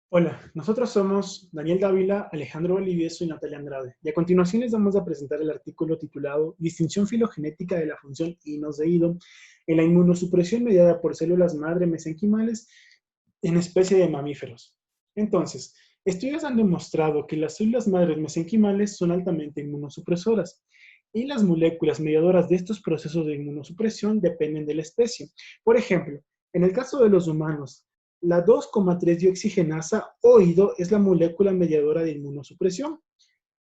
Hola, nosotros somos Daniel Dávila, Alejandro Bolivieso y Natalia Andrade. Y a continuación les vamos a presentar el artículo titulado Distinción filogenética de la función Inos de Ido en la inmunosupresión mediada por células madre mesenquimales en especie de mamíferos. Entonces, estudios han demostrado que las células madres mesenquimales son altamente inmunosupresoras y las moléculas mediadoras de estos procesos de inmunosupresión dependen de la especie. Por ejemplo, en el caso de los humanos, la 2,3-dioxigenasa o IDO es la molécula mediadora de inmunosupresión.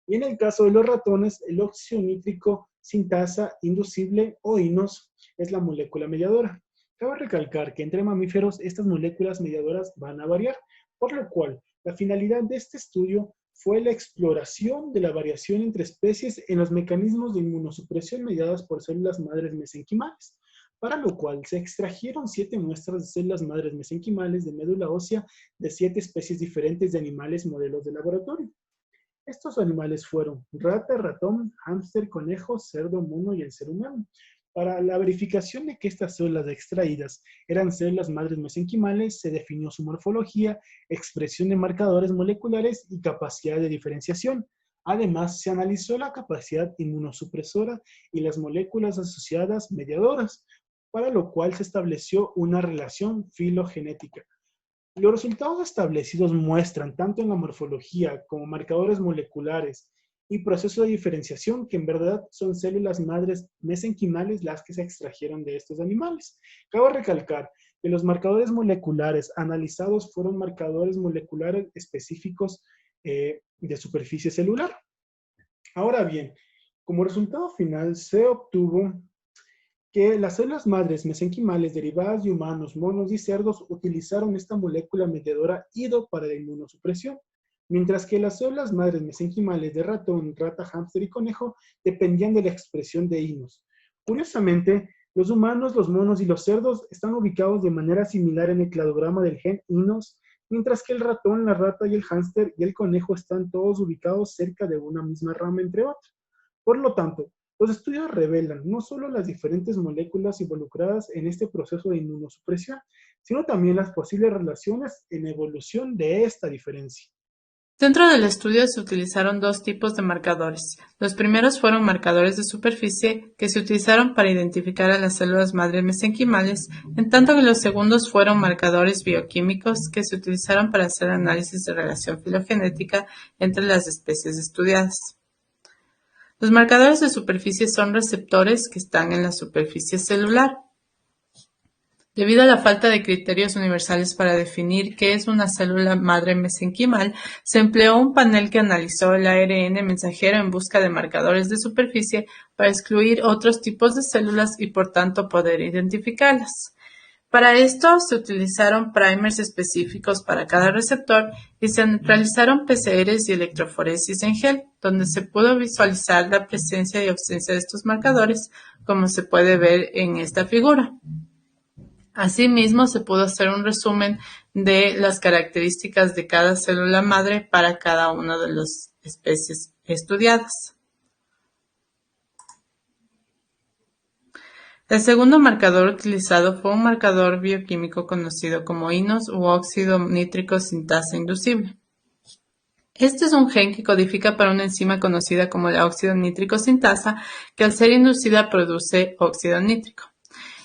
Y en el caso de los ratones, el óxido nítrico sintasa inducible o INOS es la molécula mediadora. Cabe recalcar que entre mamíferos estas moléculas mediadoras van a variar, por lo cual la finalidad de este estudio fue la exploración de la variación entre especies en los mecanismos de inmunosupresión mediadas por células madres mesenquimales, para lo cual se extrajeron 7 muestras de células madres mesenquimales de médula ósea de 7 especies diferentes de animales modelos de laboratorio. Estos animales fueron rata, ratón, hámster, conejo, cerdo, mono y el ser humano. Para la verificación de que estas células extraídas eran células madres mesenquimales, se definió su morfología, expresión de marcadores moleculares y capacidad de diferenciación. Además, se analizó la capacidad inmunosupresora y las moléculas asociadas mediadoras, para lo cual se estableció una relación filogenética. Los resultados establecidos muestran, tanto en la morfología como marcadores moleculares y proceso de diferenciación, que en verdad son células madres mesenquimales las que se extrajeron de estos animales. Cabe recalcar que los marcadores moleculares analizados fueron marcadores moleculares específicos de superficie celular. Ahora bien, como resultado final se obtuvo que las células madres mesenquimales derivadas de humanos, monos y cerdos utilizaron esta molécula mediadora IDO para la inmunosupresión, mientras que las células madres mesenquimales de ratón, rata, hámster y conejo dependían de la expresión de INOS. Curiosamente, los humanos, los monos y los cerdos están ubicados de manera similar en el cladograma del gen INOS, mientras que el ratón, la rata y el hámster y el conejo están todos ubicados cerca de una misma rama, entre otros. Por lo tanto, los estudios revelan no solo las diferentes moléculas involucradas en este proceso de inmunosupresión, sino también las posibles relaciones en evolución de esta diferencia. Dentro del estudio se utilizaron dos tipos de marcadores. Los primeros fueron marcadores de superficie que se utilizaron para identificar a las células madre mesenquimales, en tanto que los segundos fueron marcadores bioquímicos que se utilizaron para hacer análisis de relación filogenética entre las especies estudiadas. Los marcadores de superficie son receptores que están en la superficie celular. Debido a la falta de criterios universales para definir qué es una célula madre mesenquimal, se empleó un panel que analizó el ARN mensajero en busca de marcadores de superficie para excluir otros tipos de células y por tanto poder identificarlas. Para esto se utilizaron primers específicos para cada receptor y se realizaron PCRs y electroforesis en gel, donde se pudo visualizar la presencia y ausencia de estos marcadores, como se puede ver en esta figura. Asimismo, se pudo hacer un resumen de las características de cada célula madre para cada una de las especies estudiadas. El segundo marcador utilizado fue un marcador bioquímico conocido como INOS u óxido nítrico sintasa inducible. Este es un gen que codifica para una enzima conocida como la óxido nítrico sintasa, que al ser inducida produce óxido nítrico.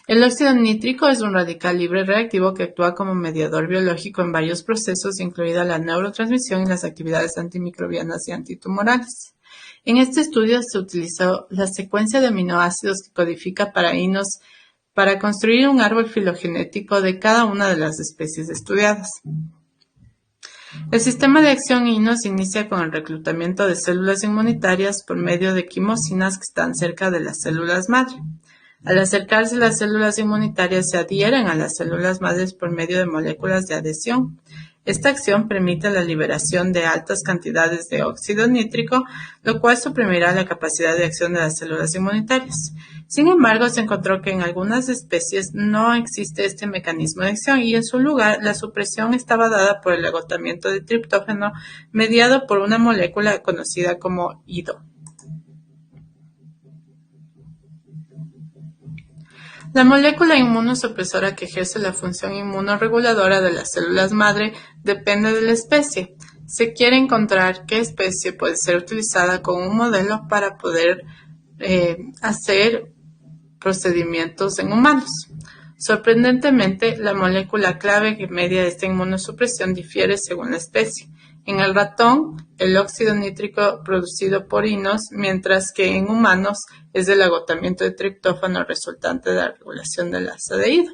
El óxido nítrico es un radical libre reactivo que actúa como mediador biológico en varios procesos, incluida la neurotransmisión y las actividades antimicrobianas y antitumorales. En este estudio se utilizó la secuencia de aminoácidos que codifica para INOS para construir un árbol filogenético de cada una de las especies estudiadas. El sistema de acción INOS inicia con el reclutamiento de células inmunitarias por medio de quimosinas que están cerca de las células madre. Al acercarse las células inmunitarias se adhieren a las células madres por medio de moléculas de adhesión. Esta acción permite la liberación de altas cantidades de óxido nítrico, lo cual suprimirá la capacidad de acción de las células inmunitarias. Sin embargo, se encontró que en algunas especies no existe este mecanismo de acción y en su lugar la supresión estaba dada por el agotamiento de triptófano mediado por una molécula conocida como IDO. La molécula inmunosupresora que ejerce la función inmunorreguladora de las células madre depende de la especie. Se quiere encontrar qué especie puede ser utilizada como un modelo para poder hacer procedimientos en humanos. Sorprendentemente, la molécula clave que media esta inmunosupresión difiere según la especie. En el ratón, el óxido nítrico producido por Inos, mientras que en humanos es el agotamiento de triptófano resultante de la regulación del aldehído.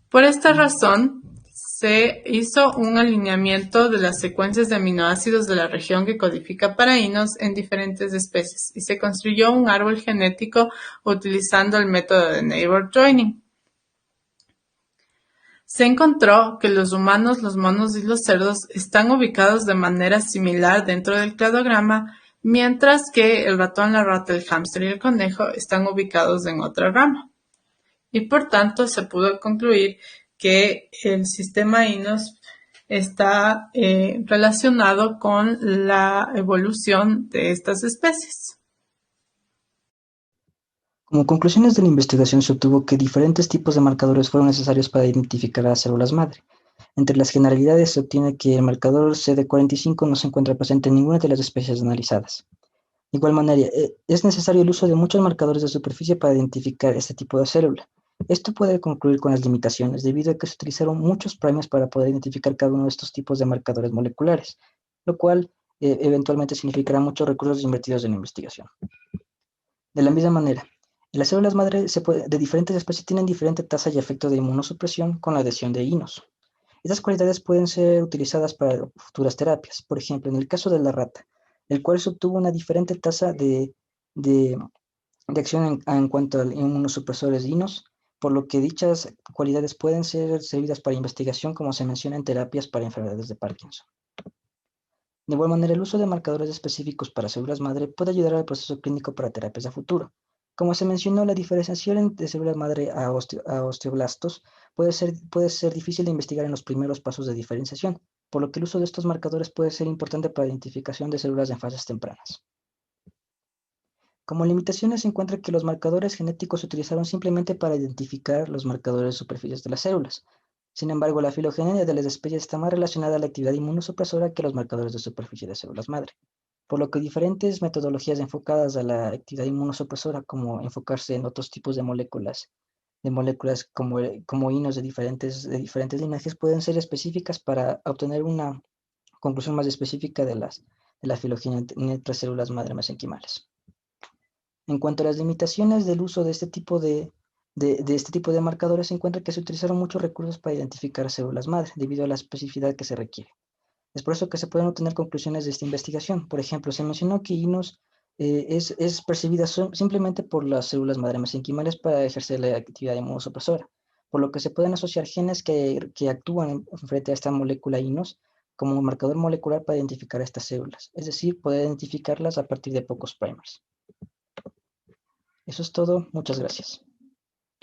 Por esta razón, se hizo un alineamiento de las secuencias de aminoácidos de la región que codifica para Inos en diferentes especies y se construyó un árbol genético utilizando el método de neighbor joining. Se encontró que los humanos, los monos y los cerdos están ubicados de manera similar dentro del cladograma, mientras que el ratón, la rata, el hámster y el conejo están ubicados en otra rama. Y por tanto se pudo concluir que el sistema Inos está relacionado con la evolución de estas especies. Como conclusiones de la investigación se obtuvo que diferentes tipos de marcadores fueron necesarios para identificar a las células madre. Entre las generalidades se obtiene que el marcador CD45 no se encuentra presente en ninguna de las especies analizadas. De igual manera, es necesario el uso de muchos marcadores de superficie para identificar este tipo de célula. Esto puede concluir con las limitaciones, debido a que se utilizaron muchos primers para poder identificar cada uno de estos tipos de marcadores moleculares, lo cual eventualmente significará muchos recursos invertidos en la investigación. De la misma manera, las células madre de diferentes especies tienen diferente tasa y efecto de inmunosupresión con la adhesión de Inos. Estas cualidades pueden ser utilizadas para futuras terapias. Por ejemplo, en el caso de la rata, el cual se obtuvo una diferente tasa de acción en cuanto a inmunosupresores Inos, por lo que dichas cualidades pueden ser servidas para investigación, como se menciona en terapias para enfermedades de Parkinson. De igual manera, el uso de marcadores específicos para células madre puede ayudar al proceso clínico para terapias a futuro. Como se mencionó, la diferenciación de células madre a osteoblastos puede ser difícil de investigar en los primeros pasos de diferenciación, por lo que el uso de estos marcadores puede ser importante para la identificación de células en fases tempranas. Como limitaciones se encuentra que los marcadores genéticos se utilizaron simplemente para identificar los marcadores de superficies de las células. Sin embargo, la filogenia de las especies está más relacionada a la actividad inmunosupresora que los marcadores de superficie de células madre, por lo que diferentes metodologías enfocadas a la actividad inmunosupresora, como enfocarse en otros tipos de moléculas como Inos de diferentes linajes, pueden ser específicas para obtener una conclusión más específica de la filogenia entre células madre mesenquimales. En cuanto a las limitaciones del uso de este tipo de marcadores, se encuentra que se utilizaron muchos recursos para identificar células madre, debido a la especificidad que se requiere. Es por eso que se pueden obtener conclusiones de esta investigación. Por ejemplo, se mencionó que Inos es percibida simplemente por las células madre mesenquimales para ejercer la actividad inmunosupresora, por lo que se pueden asociar genes que actúan frente a esta molécula Inos como un marcador molecular para identificar estas células, es decir, poder identificarlas a partir de pocos primers. Eso es todo. Muchas gracias.